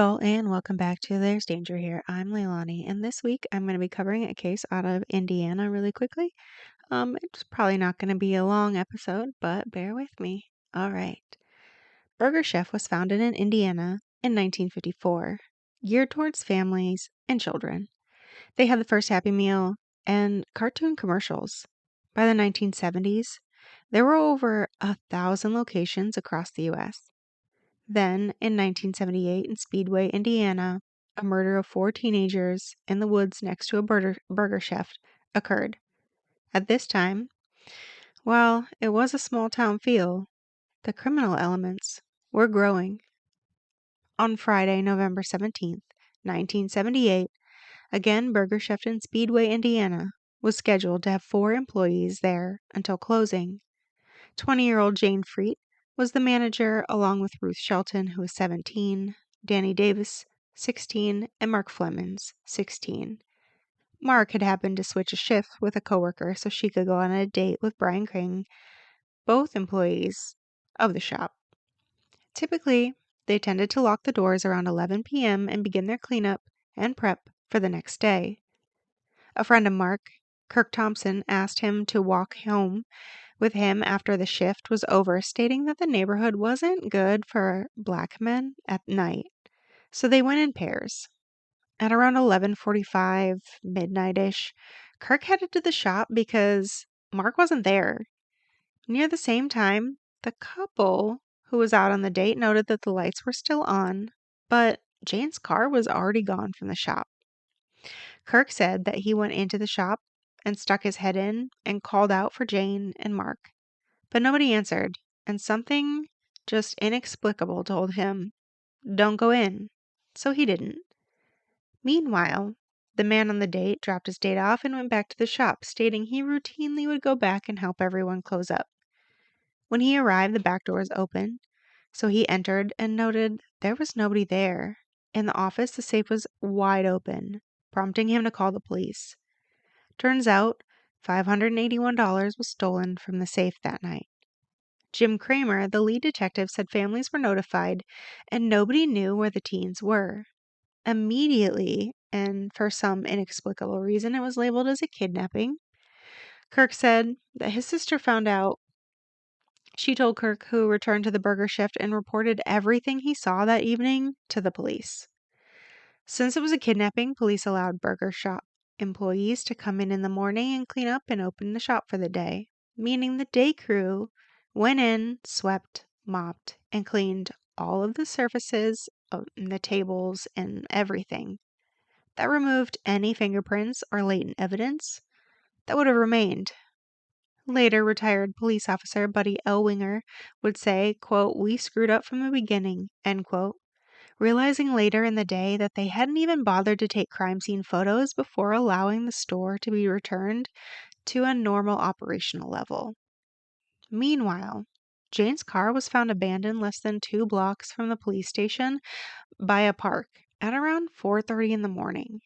all, and welcome back to There's Danger Here. I'm Leilani, and this week I'm going to be covering a case out of Indiana really quickly. It's probably not going to be a long episode, but bear with me. All right. Burger Chef was founded in Indiana in 1954, geared towards families and children. They had the first Happy Meal and cartoon commercials. By the 1970s, there were over 1,000 locations across the U.S. Then, in 1978, in Speedway, Indiana, a murder of 4 teenagers in the woods next to a burger chef occurred. At this time, while it was a small town feel, the criminal elements were growing. On Friday, November 17th, 1978, again, Burger Chef in Speedway, Indiana, was scheduled to have 4 employees there until closing. 20-year-old Jane Freet was the manager, along with Ruth Shelton, who was 17, Danny Davis, 16, and Mark Flemons, 16. Mark had happened to switch a shift with a coworker so she could go on a date with Brian Crane, both employees of the shop. Typically, they tended to lock the doors around 11 p.m. and begin their cleanup and prep for the next day. A friend of Mark, Kirk Thompson, asked him to walk home with him after the shift was over, stating that the neighborhood wasn't good for black men at night, so they went in pairs. At around 11:45, midnight-ish, Kirk headed to the shop because Mark wasn't there. Near the same time, the couple who was out on the date noted that the lights were still on, but Jane's car was already gone from the shop. Kirk said that he went into the shop and stuck his head in and called out for Jane and Mark. But nobody answered, and something just inexplicable told him, "Don't go in." So he didn't. Meanwhile, the man on the date dropped his date off and went back to the shop, stating he routinely would go back and help everyone close up. When he arrived, the back door was open, so he entered and noted there was nobody there. In the office, the safe was wide open, prompting him to call the police. Turns out, $581 was stolen from the safe that night. Jim Kramer, the lead detective, said families were notified and nobody knew where the teens were. Immediately, and for some inexplicable reason, it was labeled as a kidnapping. Kirk said that his sister found out. She told Kirk, who returned to the burger shift and reported everything he saw that evening to the police. Since it was a kidnapping, police allowed burger shop employees to come in the morning and clean up and open the shop for the day, meaning the day crew went in, swept, mopped, and cleaned all of the surfaces of the tables and everything. That removed any fingerprints or latent evidence that would have remained. Later, retired police officer Buddy Elwinger would say, quote, "We screwed up from the beginning," end quote, realizing later in the day that they hadn't even bothered to take crime scene photos before allowing the store to be returned to a normal operational level. Meanwhile, Jane's car was found abandoned less than 2 blocks from the police station by a park at around 4:30 in the morning.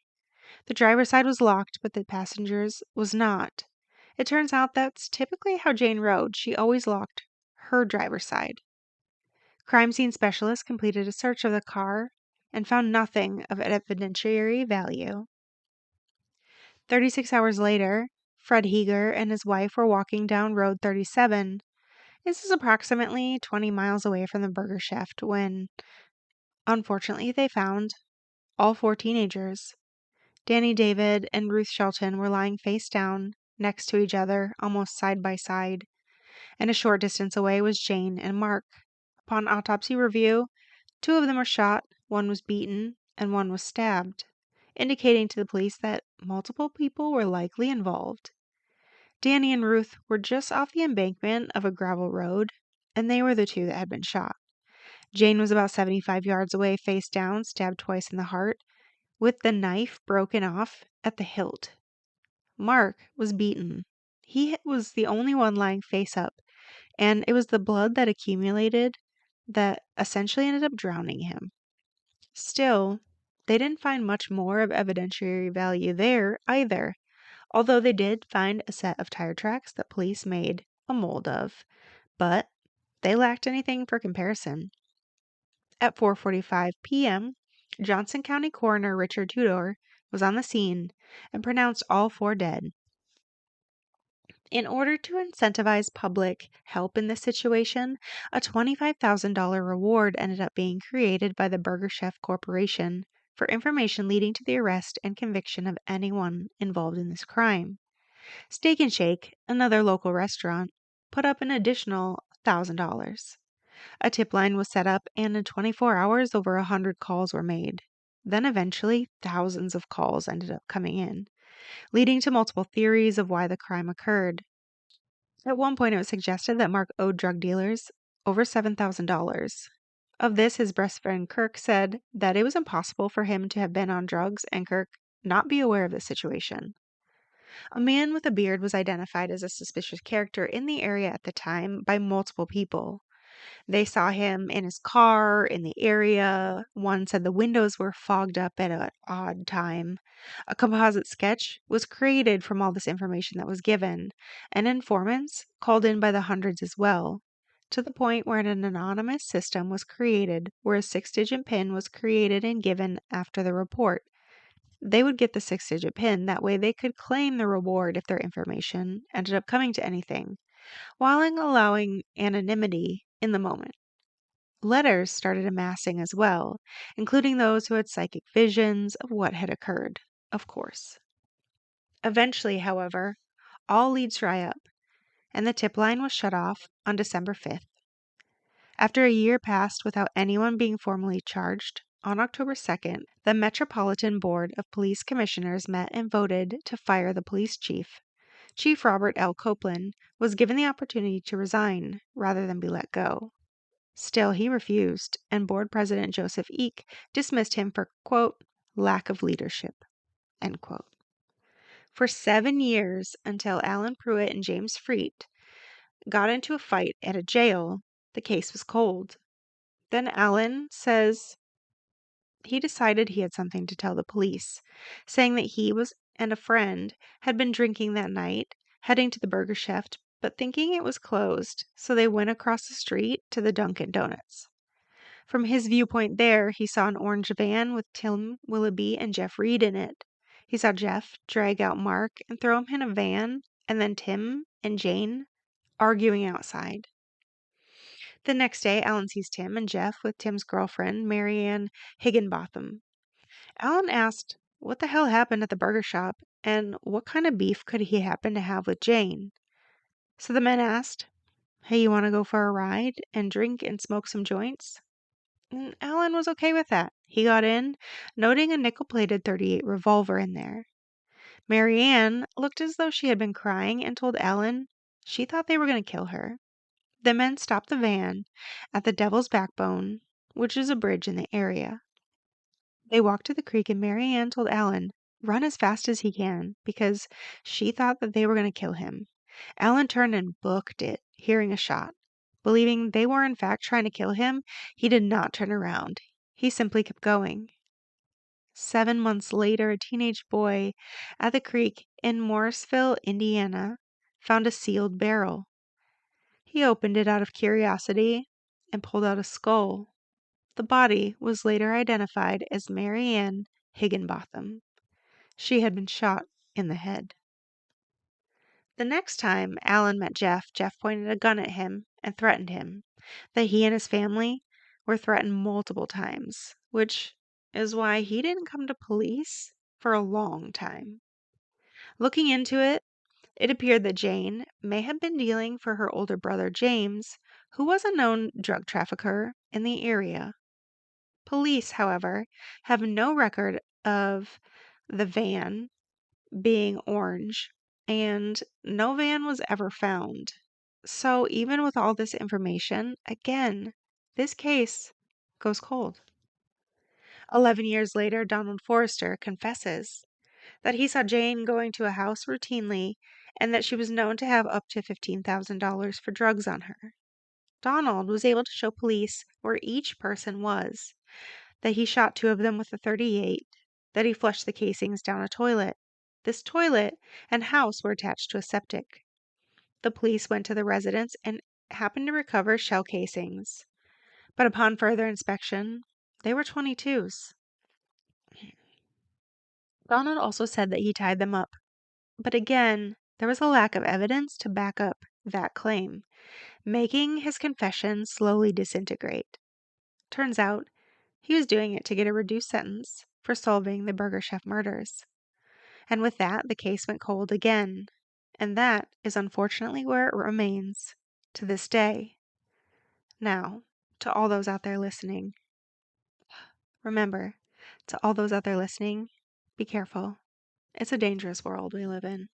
The driver's side was locked, but the passenger's was not. It turns out that's typically how Jane rode. She always locked her driver's side. Crime scene specialists completed a search of the car and found nothing of evidentiary value. 36 hours later, Fred Heeger and his wife were walking down Road 37. This is approximately 20 miles away from the burger shaft when, unfortunately, they found all 4 teenagers. Danny David and Ruth Shelton were lying face down next to each other, almost side by side, and a short distance away was Jane and Mark. Upon autopsy review, 2 of them were shot, 1 was beaten, and 1 was stabbed, indicating to the police that multiple people were likely involved. Danny and Ruth were just off the embankment of a gravel road, and they were the 2 that had been shot. Jane was about 75 yards away, face down, stabbed twice in the heart, with the knife broken off at the hilt. Mark was beaten. He was the only one lying face up, and it was the blood that accumulated that essentially ended up drowning him. Still, they didn't find much more of evidentiary value there either, although they did find a set of tire tracks that police made a mold of, but they lacked anything for comparison. At 4:45 p.m., Johnson County Coroner Richard Tudor was on the scene and pronounced all four dead. In order to incentivize public help in this situation, a $25,000 reward ended up being created by the Burger Chef Corporation for information leading to the arrest and conviction of anyone involved in this crime. Steak and Shake, another local restaurant, put up an additional $1,000. A tip line was set up, and in 24 hours, over 100 calls were made. Then eventually, thousands of calls ended up coming in, leading to multiple theories of why the crime occurred. At one point, it was suggested that Mark owed drug dealers over $7,000. Of this, his best friend Kirk said that it was impossible for him to have been on drugs and Kirk not be aware of the situation. A man with a beard was identified as a suspicious character in the area at the time by multiple people. They saw him in his car, in the area. One said the windows were fogged up at an odd time. A composite sketch was created from all this information that was given, and informants called in by the hundreds as well, to the point where an anonymous system was created where a 6-digit PIN was created and given after the report. They would get the 6-digit PIN, that way they could claim the reward if their information ended up coming to anything, while allowing anonymity in the moment. Letters started amassing as well, including those who had psychic visions of what had occurred, of course. Eventually, however, all leads dry up, and the tip line was shut off on December 5th. After a year passed without anyone being formally charged, on October 2nd, the Metropolitan Board of Police Commissioners met and voted to fire the police chief. Chief Robert L. Copeland was given the opportunity to resign rather than be let go. Still, he refused, and Board President Joseph Eek dismissed him for, quote, lack of leadership, end quote. For 7 years, until Alan Pruitt and James Freet got into a fight at a jail, the case was cold. Then Alan says he decided he had something to tell the police, saying that he and a friend had been drinking that night, heading to the Burger Chef, but thinking it was closed, so they went across the street to the Dunkin' Donuts. From his viewpoint there, he saw an orange van with Tim Willoughby and Jeff Reed in it. He saw Jeff drag out Mark and throw him in a van, and then Tim and Jane arguing outside. The next day, Alan sees Tim and Jeff with Tim's girlfriend, Marianne Higginbotham. Alan asked what the hell happened at the burger shop and what kind of beef could he happen to have with Jane. So the men asked, hey, you want to go for a ride and drink and smoke some joints? And Alan was okay with that. He got in, noting a nickel-plated .38 revolver in there. Marianne looked as though she had been crying and told Alan she thought they were going to kill her. The men stopped the van at the Devil's Backbone, which is a bridge in the area. They walked to the creek, and Marianne told Alan, run as fast as he can, because she thought that they were going to kill him. Alan turned and booked it, hearing a shot. Believing they were in fact trying to kill him, he did not turn around. He simply kept going. 7 months later, a teenage boy at the creek in Morrisville, Indiana, found a sealed barrel. He opened it out of curiosity and pulled out a skull. The body was later identified as Marianne Higginbotham. She had been shot in the head. The next time Alan met Jeff, Jeff pointed a gun at him and threatened him that he and his family were threatened multiple times, which is why he didn't come to police for a long time. Looking into it, it appeared that Jane may have been dealing for her older brother James, who was a known drug trafficker in the area. Police, however, have no record of the van being orange, and no van was ever found. So even with all this information, again, this case goes cold. 11 years later, Donald Forrester confesses that he saw Jane going to a house routinely and that she was known to have up to $15,000 for drugs on her. Donald was able to show police where each person was, that he shot 2 of them with a .38, that he flushed the casings down a toilet. This toilet and house were attached to a septic. The police went to the residence and happened to recover shell casings. But upon further inspection, they were .22s. Donald also said that he tied them up, but again, there was a lack of evidence to back up that claim, making his confession slowly disintegrate. Turns out, he was doing it to get a reduced sentence for solving the Burger Chef murders. And with that, the case went cold again. And that is unfortunately where it remains to this day. Now, to all those out there listening, remember, to all those out there listening, be careful. It's a dangerous world we live in.